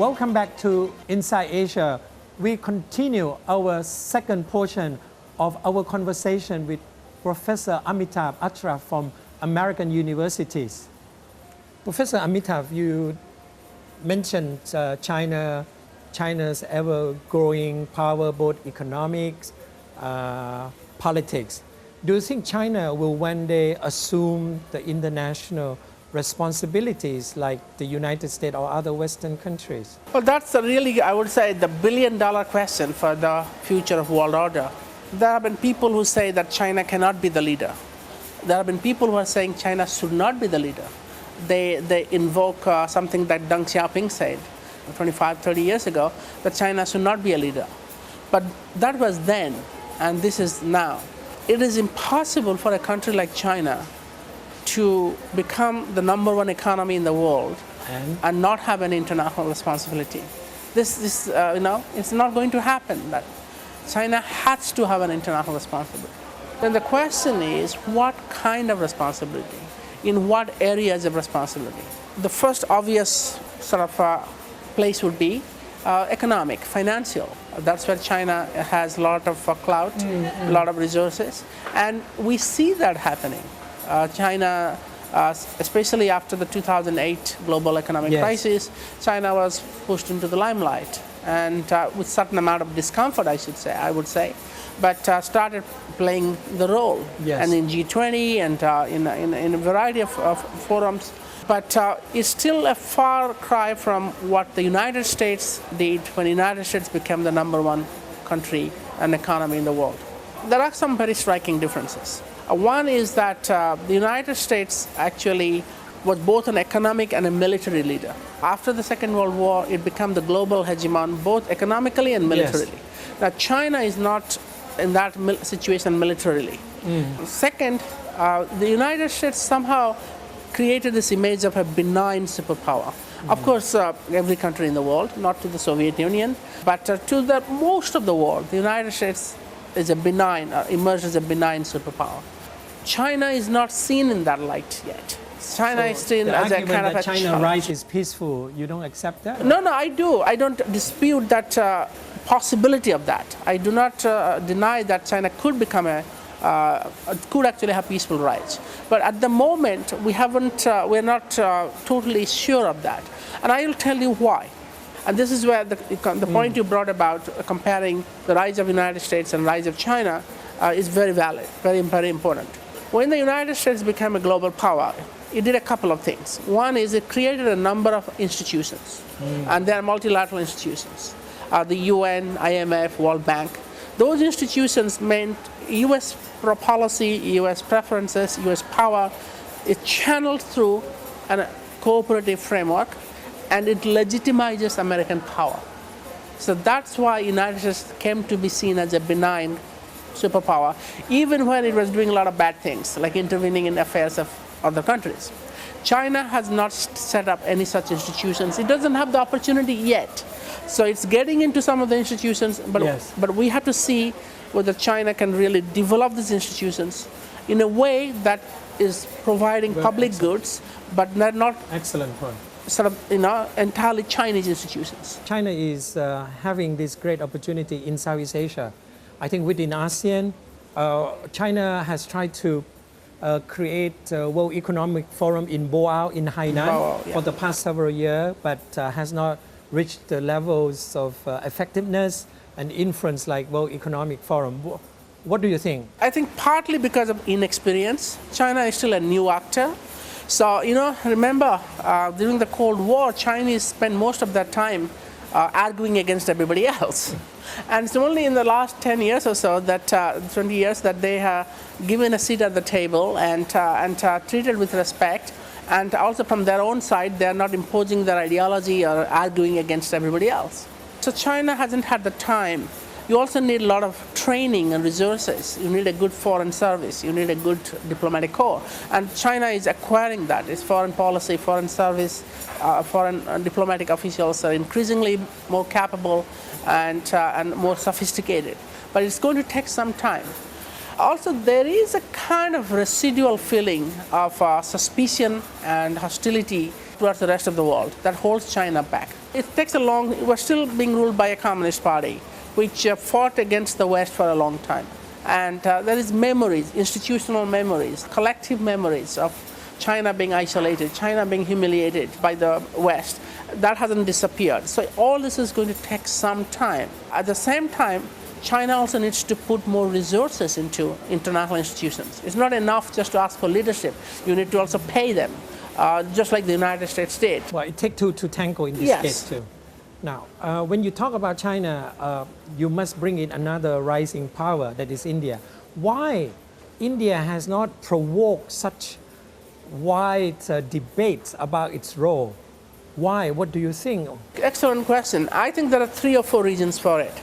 Welcome back to Inside Asia. We continue our second portion of our conversation with Professor Amitav Acharya from American universities. Professor Amitav, you mentioned China's ever-growing power, both economics, politics. Do you think China will one day assume the international responsibilities like the United States or other Western countries? Well, that's really, I would say, the billion-dollar question for the future of world order. There have been people who say that China cannot be the leader. There have been people who are saying China should not be the leader. They invoke something that Deng Xiaoping said 25, 30 years ago, that China should not be a leader. But that was then, and this is now. It is impossible for a country like China to become the #1 economy in the world and not have an international responsibility. This it's not going to happen. That China has to have an international responsibility. Then the question is, what kind of responsibility? In what areas of responsibility? The first obvious sort of place would be economic, financial. That's where China has a lot of clout, a lot of resources, and we see that happening. China, especially after the 2008 global economic crisis, China was pushed into the limelight, and with certain amount of discomfort, I would say, but started playing the role, and in G20 and in a variety of forums. But it's still a far cry from what the United States did when the United States became the #1 country and economy in the world. There are some very striking differences. One is that the United States actually was both an economic and a military leader. After the Second World War, it became the global hegemon, both economically and militarily. Now, China is not in that situation militarily. Second, the United States somehow created this image of a benign superpower. Of course, every country in the world, not to the Soviet Union, but to the most of the world, the United States is a benign, emerged as a benign superpower. China is not seen in that light yet. China is seen as a kind of a China rise is peaceful. You don't accept that? No, I do. I don't dispute that possibility of that. I do not deny that China could become could actually have peaceful rise. But at the moment, we're not totally sure of that. And I will tell you why. And this is where the point you brought about comparing the rise of the United States and rise of China is very valid, very important. When the United States became a global power, it did a couple of things. One is it created a number of institutions, and they are multilateral institutions. The UN, IMF, World Bank. Those institutions meant U.S. policy, U.S. preferences, U.S. power is channeled through a cooperative framework, and it legitimizes American power. So that's why the United States came to be seen as a benign superpower, even when it was doing a lot of bad things, like intervening in affairs of other countries. China has not set up any such institutions. It doesn't have the opportunity yet. So it's getting into some of the institutions, but we have to see whether China can really develop these institutions in a way that is providing public goods, but not excellent point. Sort of entirely Chinese institutions. China is having this great opportunity in Southeast Asia. I think within ASEAN, China has tried to create a World Economic Forum in Boao in Hainan for the past several years, but has not reached the levels of effectiveness and influence like World Economic Forum. What do you think? I think partly because of inexperience. China is still a new actor. So, remember, during the Cold War, Chinese spent most of their time arguing against everybody else. And it's only in the last 10 years or so, 20 years, that they have given a seat at the table and treated with respect. And also from their own side, they are not imposing their ideology or arguing against everybody else. So China hasn't had the time. You also need a lot of training and resources. You need a good foreign service. You need a good diplomatic corps. And China is acquiring that. Its foreign policy, foreign service, foreign diplomatic officials are increasingly more capable and more sophisticated. But it's going to take some time. Also, there is a kind of residual feeling of suspicion and hostility towards the rest of the world that holds China back. It takes a long, we're still being ruled by a communist party, which fought against the West for a long time. And there is memories, institutional memories, collective memories of China being isolated, China being humiliated by the West. That hasn't disappeared. So all this is going to take some time. At the same time, China also needs to put more resources into international institutions. It's not enough just to ask for leadership. You need to also pay them, just like the United States did. Well, it takes two to tango in this Yes. case too. Now, when you talk about China, you must bring in another rising power, that is India. Why India has not provoked such wide debates about its role? Why? What do you think? Excellent question. I think there are 3 or 4 reasons for it.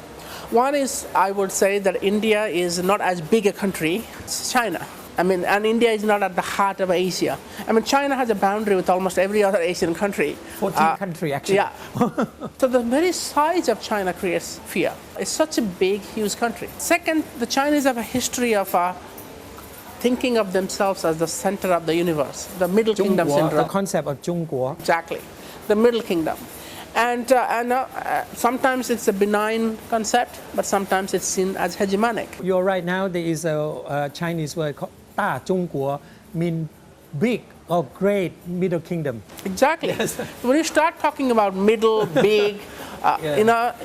One is, I would say that India is not as big a country as China. I mean, and India is not at the heart of Asia. I mean, China has a boundary with almost every other Asian country. 14 country actually. Yeah. So the very size of China creates fear. It's such a big, huge country. Second, the Chinese have a history of thinking of themselves as the center of the universe, the middle kingdom Zhongguo, syndrome. the concept of Zhongguo. Exactly, the middle kingdom. And sometimes it's a benign concept, but sometimes it's seen as hegemonic. You're right, now there is a Chinese word called 大中国, mean big or great middle kingdom. Exactly. When you start talking about middle, big,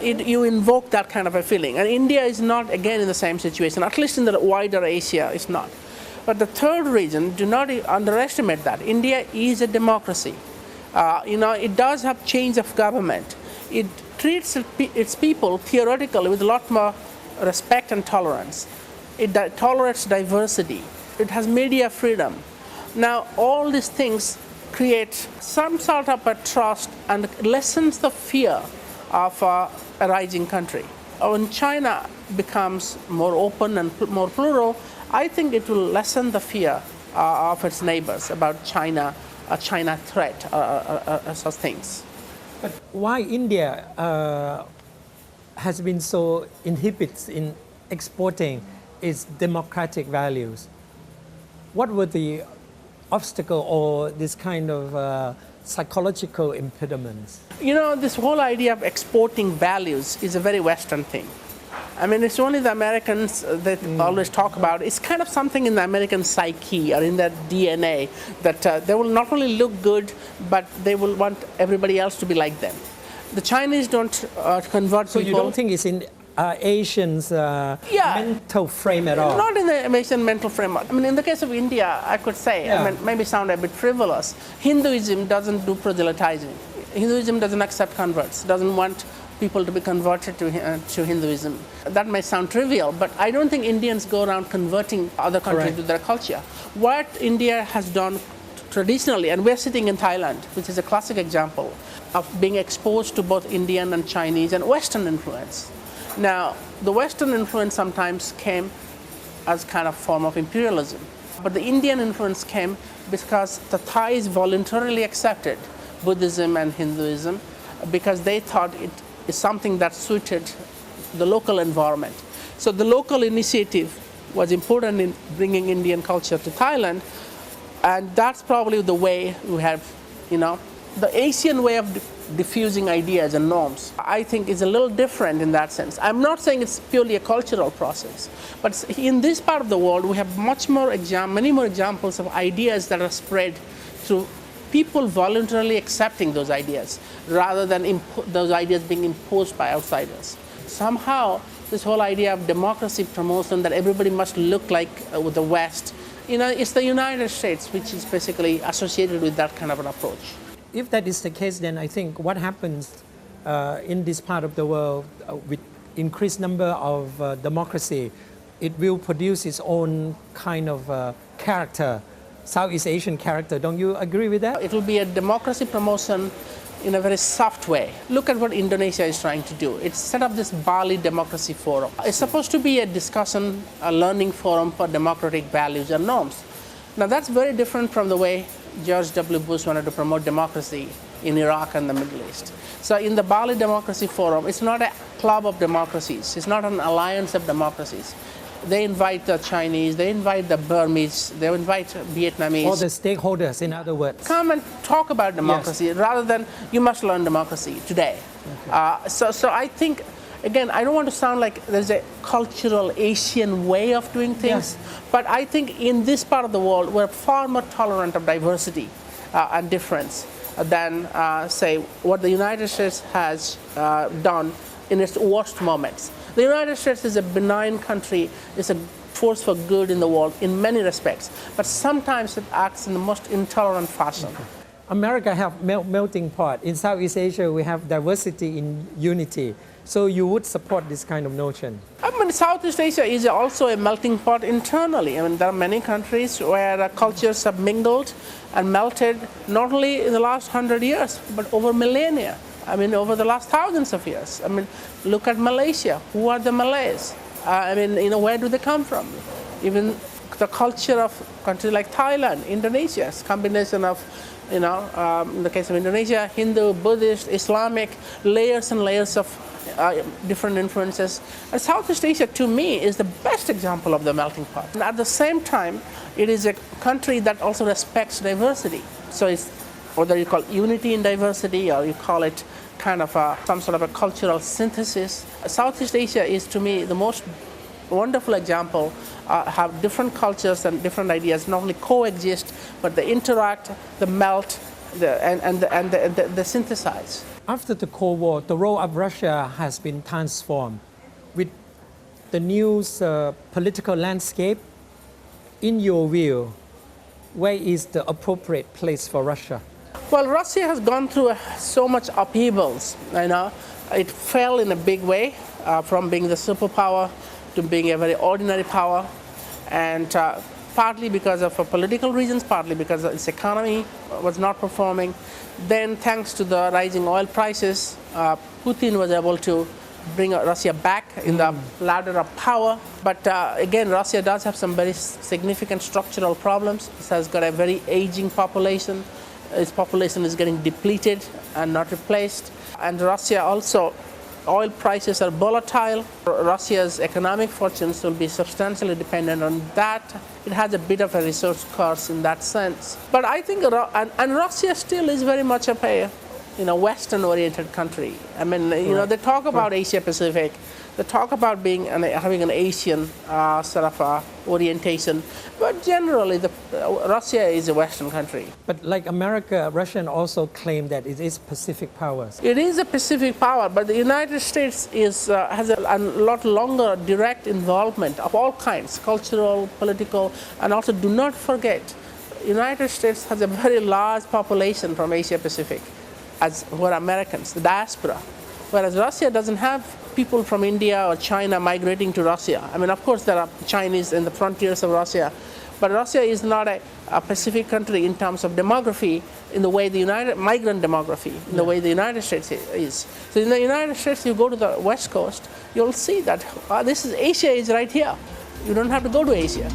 you invoke that kind of a feeling. And India is not, again, in the same situation, at least in the wider Asia, it's not. But the third reason, do not underestimate that. India is a democracy. It does have change of government. It treats its people theoretically with a lot more respect and tolerance. It tolerates diversity. It has media freedom. Now, all these things create some sort of a trust and lessens the fear of a rising country. When China becomes more open and more plural, I think it will lessen the fear of its neighbors about China, a China threat, such things. But why India has been so inhibited in exporting its democratic values? What were the obstacle or this kind of psychological impediments? This whole idea of exporting values is a very Western thing. I mean, it's only the Americans that always talk about it. It's kind of something in the American psyche or in their DNA that they will not only look good, but they will want everybody else to be like them. The Chinese don't convert So people. you don't think it's in Asians' mental frame at all? Not in the Asian mental frame. I mean, in the case of India, I could say, I mean, maybe sound a bit frivolous, Hinduism doesn't do proselytizing. Hinduism doesn't accept converts, doesn't want people to be converted to Hinduism. That may sound trivial, but I don't think Indians go around converting other countries to their culture. What India has done traditionally, and we're sitting in Thailand, which is a classic example of being exposed to both Indian and Chinese and Western influence. Now, the Western influence sometimes came as kind of form of imperialism, but the Indian influence came because the Thais voluntarily accepted Buddhism and Hinduism because they thought it is something that suited the local environment. So the local initiative was important in bringing Indian culture to Thailand, and that's probably the way we have, the Asian way of diffusing ideas and norms, I think is a little different in that sense. I'm not saying it's purely a cultural process, but in this part of the world, we have many more examples of ideas that are spread through people voluntarily accepting those ideas rather than those ideas being imposed by outsiders. Somehow, this whole idea of democracy promotion that everybody must look like with the West, it's the United States which is basically associated with that kind of an approach. If that is the case, then I think what happens in this part of the world with increased number of democracy, it will produce its own kind of character, Southeast Asian character. Don't you agree with that? It will be a democracy promotion in a very soft way. Look at what Indonesia is trying to do. It's set up this Bali Democracy Forum. It's supposed to be a discussion, a learning forum for democratic values and norms. Now that's very different from the way George W. Bush wanted to promote democracy in Iraq and the Middle East. So in the Bali Democracy Forum, it's not a club of democracies. It's not an alliance of democracies. They invite the Chinese, they invite the Burmese, they invite Vietnamese. All the stakeholders, in other words. Come and talk about democracy rather than you must learn democracy today. Okay. So I think, again, I don't want to sound like there's a cultural Asian way of doing things, but I think in this part of the world we're far more tolerant of diversity and difference than, say, what the United States has done in its worst moments. The United States is a benign country, it's a force for good in the world in many respects, but sometimes it acts in the most intolerant fashion. Okay. America have melting pot. In Southeast Asia, we have diversity in unity. So you would support this kind of notion? I mean, Southeast Asia is also a melting pot internally. I mean, there are many countries where cultures have mingled and melted, not only in the last 100 years, but over millennia. I mean, over the last thousands of years. I mean, look at Malaysia. Who are the Malays? I mean, where do they come from? Even the culture of countries like Thailand, Indonesia, it's a combination of, in the case of Indonesia, Hindu, Buddhist, Islamic, layers and layers of different influences. And Southeast Asia, to me, is the best example of the melting pot. And at the same time, it is a country that also respects diversity. So it's, whether you call it unity in diversity or you call it kind of some sort of a cultural synthesis. Southeast Asia is, to me, the most wonderful example. Have different cultures and different ideas not only coexist, but they interact, they melt, they synthesize. After the Cold War, the role of Russia has been transformed. With the new political landscape, in your view, where is the appropriate place for Russia? Well, Russia has gone through so much upheavals. It fell in a big way from being the superpower to being a very ordinary power, and partly because of political reasons, partly because its economy was not performing. Then, thanks to the rising oil prices, Putin was able to bring Russia back in the ladder of power. But again, Russia does have some very significant structural problems. It has got a very aging population. Its population is getting depleted and not replaced. And Russia also, oil prices are volatile. Russia's economic fortunes will be substantially dependent on that. It has a bit of a resource curse in that sense. But I think, and Russia still is very much a Western-oriented country. I mean, they talk about Asia Pacific. They talk about having an Asian sort of orientation, but generally, Russia is a Western country. But like America, Russia also claim that it is Pacific powers. It is a Pacific power, but the United States has a lot longer direct involvement of all kinds, cultural, political, and also do not forget, the United States has a very large population from Asia Pacific, as who are Americans, the diaspora. Whereas Russia doesn't have people from India or China migrating to Russia. I mean, of course, there are Chinese in the frontiers of Russia, but Russia is not a Pacific country in terms of demography, in the way the migrant demography, in the way the United States is. So in the United States, you go to the West Coast, you'll see that Asia is right here. You don't have to go to Asia.